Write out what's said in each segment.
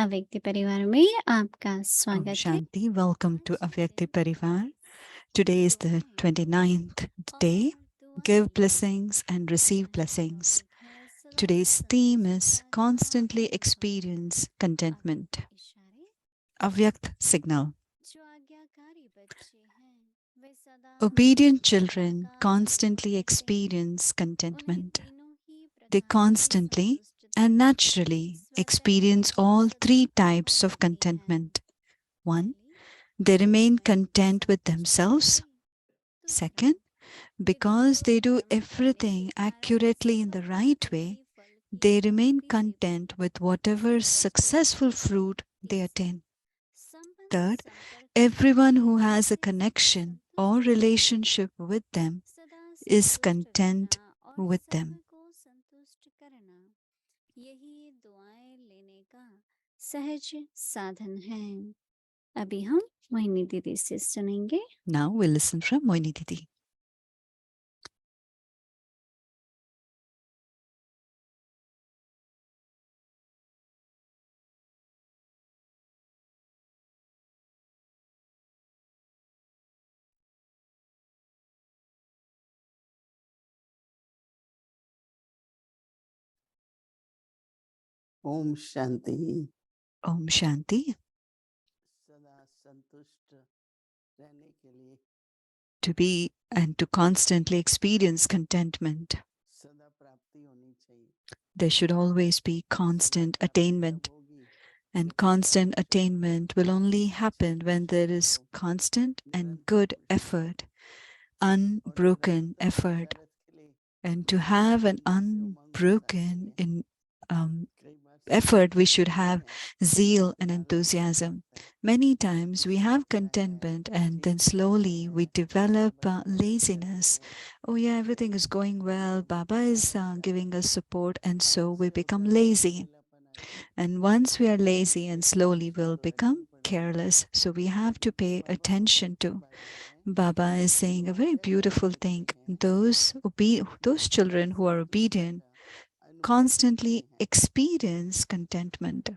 अव्यक्ति परिवार में आपका Om स्वागत है। Shanti, welcome to Avyakti Parivar. Today is the 29th day. Give blessings and receive blessings. Today's theme is constantly experience contentment. Avyakt signal. Obedient children constantly experience contentment. They constantly and naturally experience all three types of contentment. 1. They remain content with themselves. Second, because they do everything accurately in the right way, they remain content with whatever successful fruit they attain. Third, everyone who has a connection or relationship with them is content with them. यही दुआएं लेने का सहज साधन है। अभी हम मोहिनी दीदी से सुनेंगे। Now we'll listen from Mohini Didi. Om Shanti. Om Shanti. सदा संतुष्ट रहने के लिए To be and to constantly experience contentment, सदा प्राप्ति होनी चाहिए। there should always be constant सदा प्राप्ति attainment. तब होगी And constant attainment will only happen when there is constant and good effort, unbroken effort. And to have an unbroken effort, we should have zeal and enthusiasm. Many times we have contentment and then slowly we develop laziness. Oh yeah, everything is going well. Baba is giving us support, and so we become lazy. And once we are lazy, and slowly we'll become careless. So we have to pay attention to. Baba is saying a very beautiful thing. Those children who are obedient constantly experience contentment.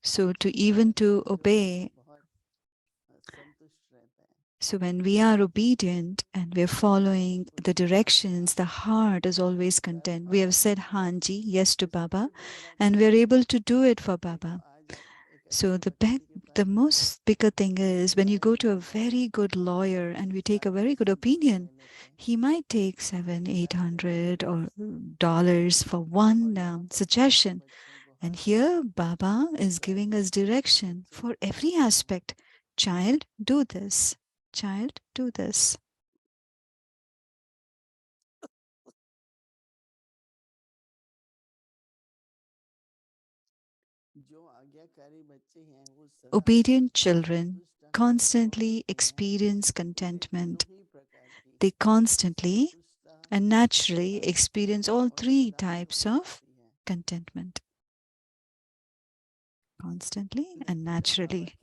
So to obey, so when we are obedient and we are following the directions, the heart is always content. We have said Hanji, yes to Baba, and we are able to do it for Baba. So the most bigger thing is when you go to a very good lawyer and we take a very good opinion, he might take $700-800 or dollars for one suggestion. And here Baba is giving us direction for every aspect. Child, do this. Child, do this. Obedient children constantly experience contentment. They constantly and naturally experience all three types of contentment. Constantly and naturally.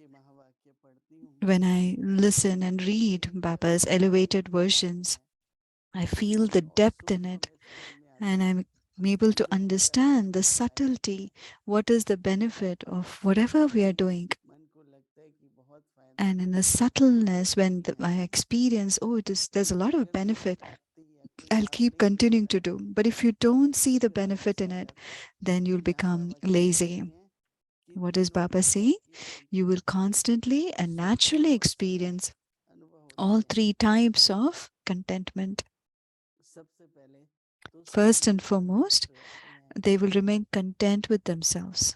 When I listen and read Baba's elevated versions, I feel the depth in it, and I'm able to understand the subtlety. What is the benefit of whatever we are doing? And in the subtleness, when I experience, there's a lot of benefit, I'll keep continuing to do. But if you don't see the benefit in it, then you'll become lazy. What does Baba say? You will constantly and naturally experience all three types of contentment. First and foremost, they will remain content with themselves.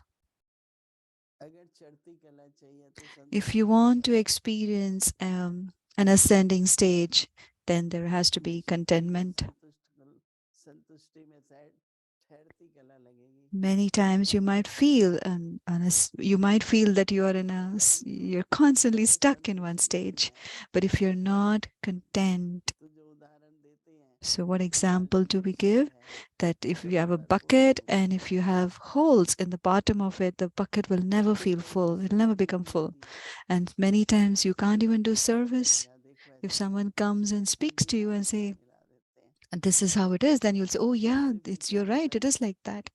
If you want to experience an ascending stage, then there has to be contentment. Many times you might feel that you're constantly stuck in one stage. But if you're not content, so what example do we give? That if you have a bucket and if you have holes in the bottom of it, the bucket will never feel full. It'll never become full. And many times you can't even do service. If someone comes and speaks to you and say, And this is how it is. Then you'll say, oh yeah, फिर भी it's क्या you're right, होता it है is like that.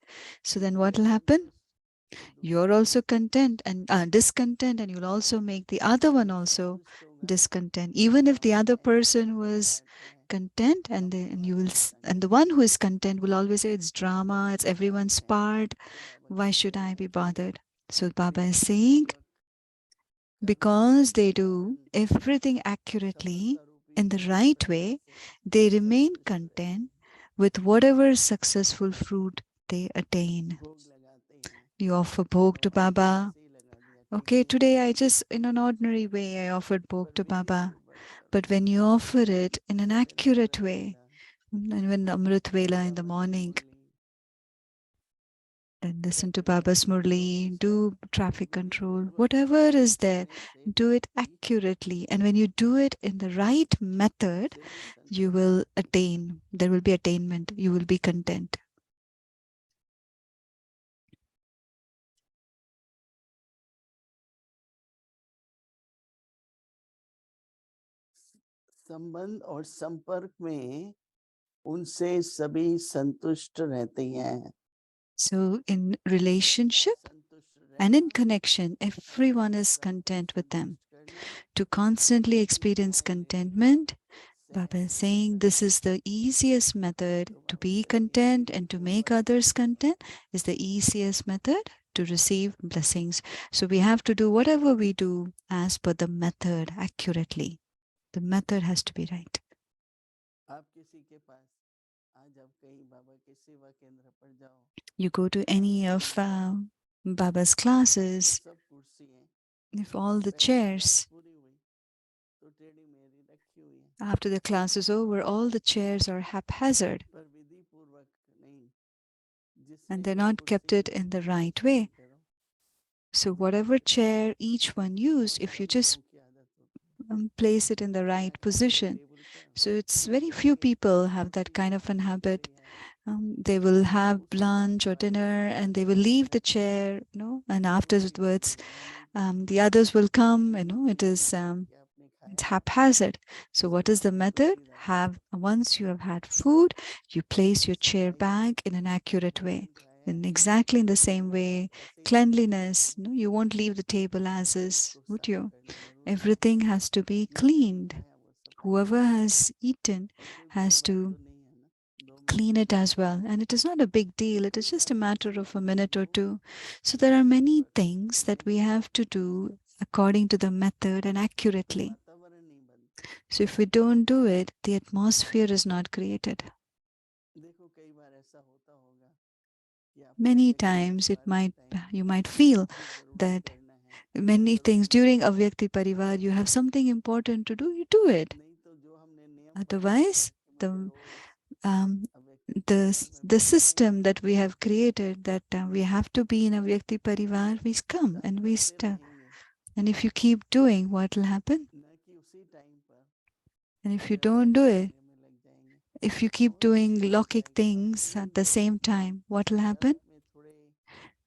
So then कि what will happen? असंतुष्ट तो You're दूसरा भी also content and discontent, and you'll also make the other one जो also संतुष्ट होगा discontent, वो even if the Baba other है, person was विराट है, content. And Amba you will है, and the शंकर one है, who is content will always say it's सभी drama, it's भगवान everyone's हैं, part, तो बाबा why क्यों should I करना be चाहिए? bothered? So Baba is saying, विधिपूर्वक करने से because they do Sanatan everything सफल accurately स्वरूपी in the ज्ञान right प्रकाश way, से they remain संतुष्ट रहते content हैं, with whatever successful fruit they attain. भोग लगाते हैं, You offer bhog to भगवान को Baba. ऐसे ही लगा दिया, Okay, टिकड़ी today I just, in an ordinary way, I offered bhog पर to विधि Baba. पूर्वक करो, But when you offer it in an फिर accurate Amrit way, Vela and when Amrit Vela in the Vrindavan morning, Murli, then listen to traffic Baba's control जो Murli, कुछ है, do traffic Vidhi control, पूर्वक whatever is there, करने से do it भी accurately. And when you do it in the right method, फिर भी you संतुष्ट will रहते हैं। attain. There will be attainment. You will be content. संबंध और संपर्क में उनसे सभी संतुष्ट रहते हैं। So, in सदा relationship संतुष्ट and in रहना, connection, everyone is सबको content with them. संतुष्ट करना, To constantly इसी experience उपाय लेने का contentment, Baba is सहज saying साधन this है। is the easiest method तो to बाबा be कहेंगे content Vidhi and to make पूर्वक others करने का। content is the easiest method to receive blessings. So we have to do whatever we do as per the method accurately. The method has to be right. आप किसी के पास आज आप कहीं बाबा के सेवा केंद्र पर जाओ, You go to सारी any of संगत है, Baba's classes, सब कुर्सी है, if all the पहली क्लास chairs, पूरी हुई तो टेढ़ी मेढ़ी रखी हुई है, after the class is over, all the chairs are haphazard पर विधि पूर्वक नहीं, and जिसने they're जो not kept कुर्सी it ली in the वो right way. स्वीकार करो। So, whatever chair each one used, बहुत if you कम just लोगों की आदत होती है, place it in the right मैं खाते position. टेबल पर So it's very पूछो few कि people have that कुर्सी kind of an habit. सही है, They will have उसी का lunch or इस्तेमाल dinner करते हैं, and they will leave the chair, and कुर्सी किसी afterwards, ने ली नहीं थी, the others will come. जिसने It is स्वीकार किया आपने it's खाया, haphazard. So what is the संभाल के method? सीधा करो। Have once you have had food, you place your chair सफाई back in an accurate way, भोजन खाया, in exactly in the same table way. ऐसे ही रखना Cleanliness, चाहिए, you won't leave the table as is, उसको would साफ you? करना जरूरी है। Everything has to be जिसने cleaned. खाया वो सफाई Whoever करे, has eaten और कोई बड़ी has बात to तो नहीं है ना, 2 मिनट clean की it as बात है। well. And it is not a big deal, it is कई just a बार matter ऐसी of a होती है minute or जो two. So there are Vidhi many पूर्वक things that नहीं we करते, have to do according to the method and तो accurately. वातावरण नहीं बनता। So if we don't do it, the atmosphere is not created. देखो कई बार ऐसा होता होगा कि आपको Many अव्यक्त times परिवार के टाइम you might feel कुछ जरूरी that करना है, many करो things नहीं, during Avyakti Parivar, you have something important to do, you do it. नहीं तो जो हमने नियम बनाया है Otherwise, कि मुझे the रोज um, अव्यक्ति परिवार में the बैठना ही system है, that we have created, that we have to be in a Vyakti Parivar, we come तो आप and we करते stay. रहेंगे, And if you keep doing, what will happen? न कि उसी टाइम पर And if you व्यवहार don't do it, दिखाने में लग जाएंगे, if you keep और doing हो Lokik जाएगा आप things धीरे at the धीरे same time, what will कर्म happen? में थोड़े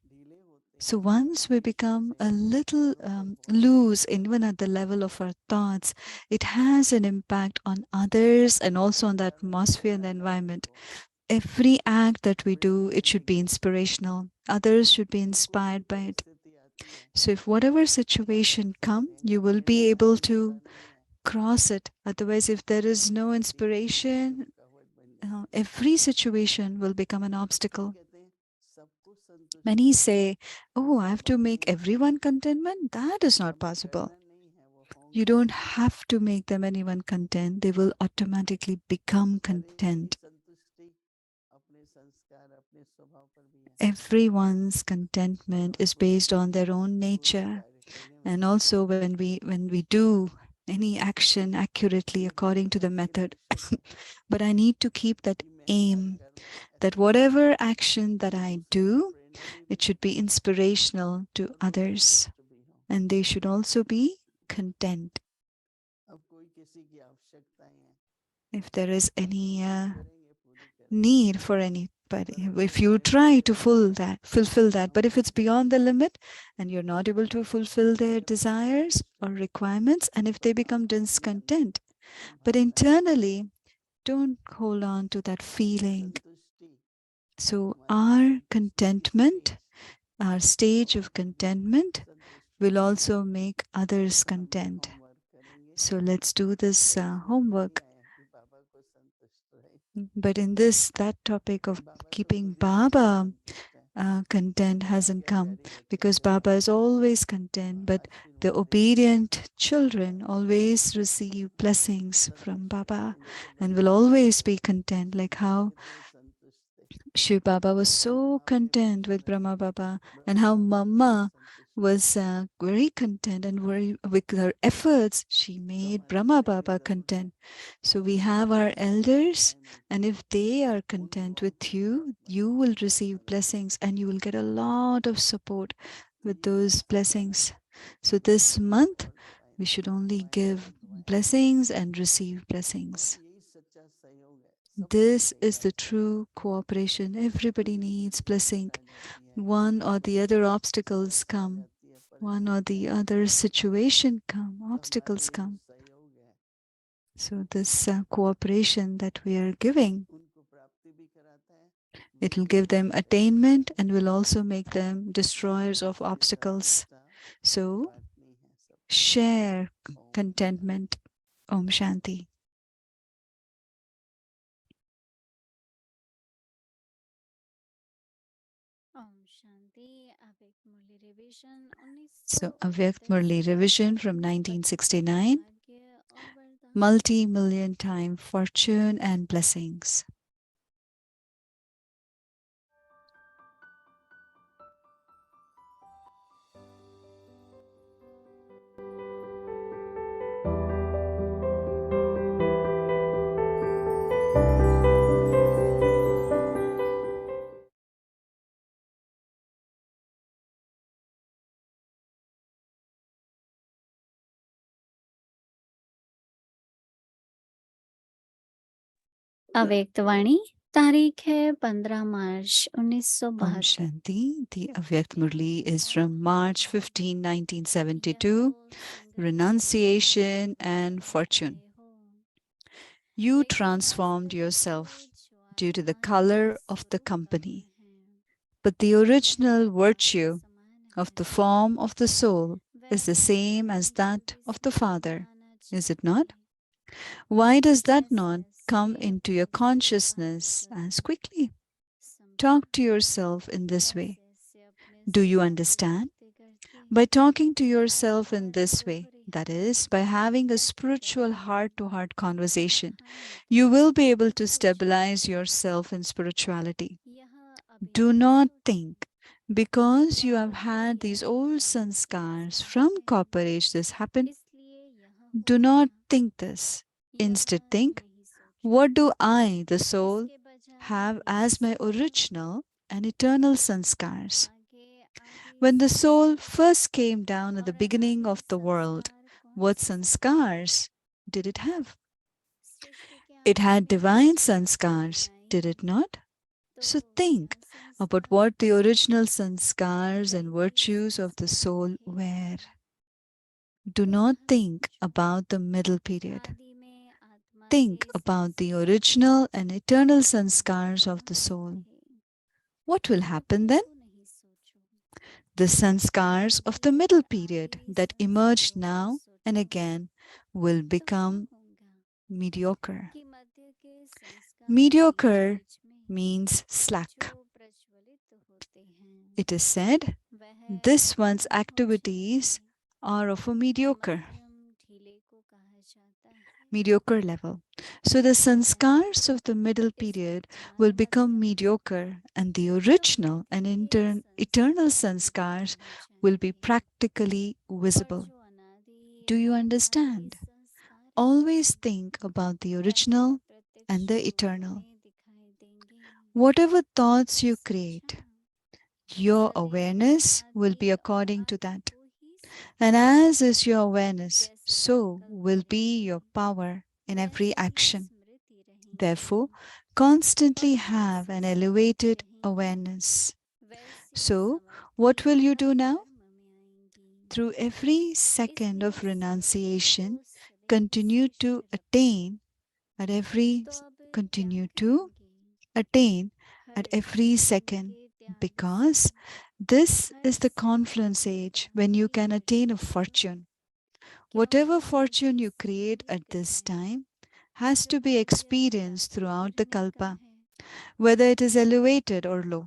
ढीले होते So हैं, once we ईश्वर become से a little जुड़ते हुए loose, even at the level of our thoughts, it has an impact on others and also on the कर्म atmosphere and the प्रेरणादायक environment. हो, Every act that we do, it should be वृद्धिंगत हो। inspirational. Others should be कोई भी inspired by it. परिस्थिति आती है So if whatever तो आप situation सोचते come, रहेंगे you will मेरे be में able क्षमता to नहीं है, cross it. Otherwise, if there is no परिस्थिति inspiration, रुकावट बन जाती है। every situation will become an सब obstacle. कहते हैं सबको संतुष्ट Many करना say, oh, I have to संभव make नहीं है, everyone contentment. That is not हमें possible. करना नहीं है, वो You होंगे, don't have to make them anyone content. They will automatically become हर एक की content. संतुष्टि अपने संस्कार अपने स्वभाव पर भी है, Everyone's और contentment हम is खुशी based on खुशी their own पूरे nature. कार्य करने And वाले हैं। also when we do any action accurately लेकिन according to इसका the एक ही method. लक्ष्य है But I need to keep that कि मैं हर aim कर्म that अच्छा करूं, whatever action that I दूसरों को do, प्रेरणा भी it दूं, should be inspirational to और वो others. संतुष्ट भी हों। And they should also be content. अब कोई किसी की आवश्यकताएं हैं If there is तो आप any कोशिश करेंगे पूरी करें, need for anybody, पर अगर if वो you करें try नहीं to fulfill that, हम but if it's beyond the limit and you're not able to fulfill their अंदर से desires संतुष्ट or हैं requirements, and if तो they become बाबा अपने अंदर discontent, but संभावनाएं internally Don't hold on to that feeling. संतुष्टि So हमारी our संतुष्टि की contentment, stage our तो stage हम of अपनी contentment संतुष्टि will के also लिए make others हम ये content. होमवर्क करेंगे So let's do this और इसमें homework. बढ़िया है कि बाबा को संतुष्ट रहे But in that topic of बाबा तो keeping खुद ही सबसे Baba संतुष्ट है content जब hasn't आज्ञा come, जारी होते हैं because तो Baba is always content, but आज फिर the वो भी obedient बोलता children है always receive blessings from संतुष्ट Baba रहेंगे तो and will बढ़िया always be content, like how कितने संतुष्ट थे Shiv Baba was so Brahma भी content with प्रसन्न थे Brahma Baba, and how Brahma भी बहुत Mama संतुष्ट थे was very content, and very, with her efforts she तो made हमारे Brahma बड़े Baba भी लोग हैं content. So we have उनको our इसकी elders, आज्ञाएं मिलती and हैं if they are उनको content हम with खुद बहुत you, you मदद will करते हैं receive मदद blessings, करते and हैं you will get a lot of support तो with ये those अच्छा हुआ ना blessings. कि So बाबा this ने हमें month और दुआएं we दी should only दुआएं give दी दुआएं दी blessings and receive और blessings. यही सच्चा सहयोग है सबको This is चाहिए the अच्छा true cooperation. Everybody दुनिया में needs blessing. मुसीबत आ जाती है One or the other obstacles समस्या आ come, जाती है one or परेशानी आ the जाती other है situation come, तो हमारा obstacles ये जो come. सहयोग है So this cooperation that we are giving, उनको प्राप्ति भी कराता है it will give विजयी them भी कराता है attainment and will also make them destroyers of इसकी obstacles. संतुष्टता So बांटनी है सबको share Om Shanti contentment. Om Shanti. Om Shanti अव्यक्त मुरली revision So Avyakt 1969 Murli revision from पतित 1969, सौभाग्य और वरदान multi-million time fortune and blessings. अव्यक्त वाणी तारीख है 15 मार्च Om 1972 Shanti. The Avyakt Murli is from March 15, 1972. Renunciation and fortune. You transformed yourself due to the color of the company, but the original virtue of the form of the soul is the same as that of the Father, is it not? Why does that not come into your consciousness as quickly? Talk to yourself in this way. Do you understand? By talking to yourself in this way, that is, by having a spiritual heart to heart conversation, you will be able to stabilize yourself in spirituality. Do not think because you have had these old sanskars from copper age this happened. Do not think this. Instead, think, what do I, the soul, have as my original and eternal sanskars? When the soul first came down at the beginning of the world, what sanskars did it have? It had divine sanskars, did it not? So think about what the original sanskars and virtues of the soul were. Do not think about the middle period. Think about the original and eternal sanskars of the soul. What will happen then? The sanskars of the middle period that emerge now and again will become mediocre. Mediocre means slack. It is said, this one's activities are of a mediocre level. So the sanskars of the middle period will become mediocre, and the original and eternal sanskars will be practically visible. Do you understand? Always think about the original and the eternal. Whatever thoughts you create, your awareness will be according to that. And as is your awareness, so will be your power in every action. Therefore, constantly have an elevated awareness. So, what will you do now? Through every second of renunciation, continue to attain at every continue to attain at every second, because this is the confluence age when you can attain a fortune. Whatever fortune you create at this time has to be experienced throughout the kalpa, whether it is elevated or low.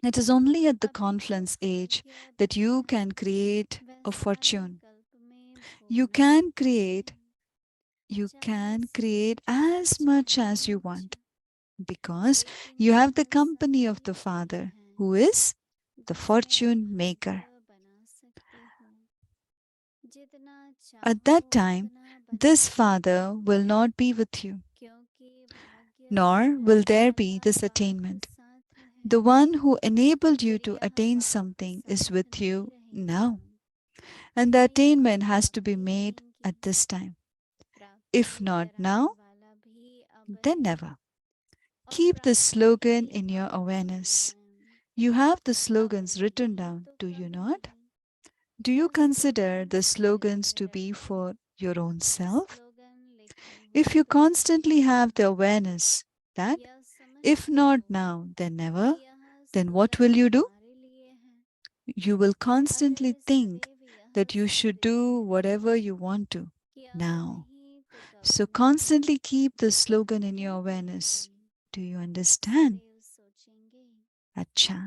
It is only at the confluence age that you can create a fortune. You can create you can create as much as you want, because you have the company of the Father, who is the fortune maker. At that time, this Father will not be with you, nor will there be this attainment. The one who enabled you to attain something is with you now, and the attainment has to be made at this time. If not now, then never. Keep this slogan in your awareness. You have the slogans written down, do you not? Do you consider the slogans to be for your own self? If you constantly have the awareness that if not now, then never, then what will you do? You will constantly think that you should do whatever you want to now. So constantly keep the slogan in your awareness. Do you understand? Acha.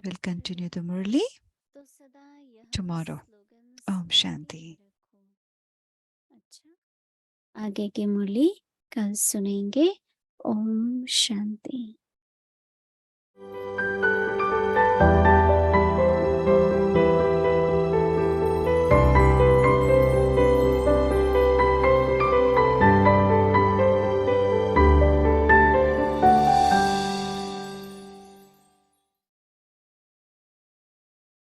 We'll continue the Murli tomorrow. Om Shanti. आगे की मुरली कल सुनेंगे। ओम शांति।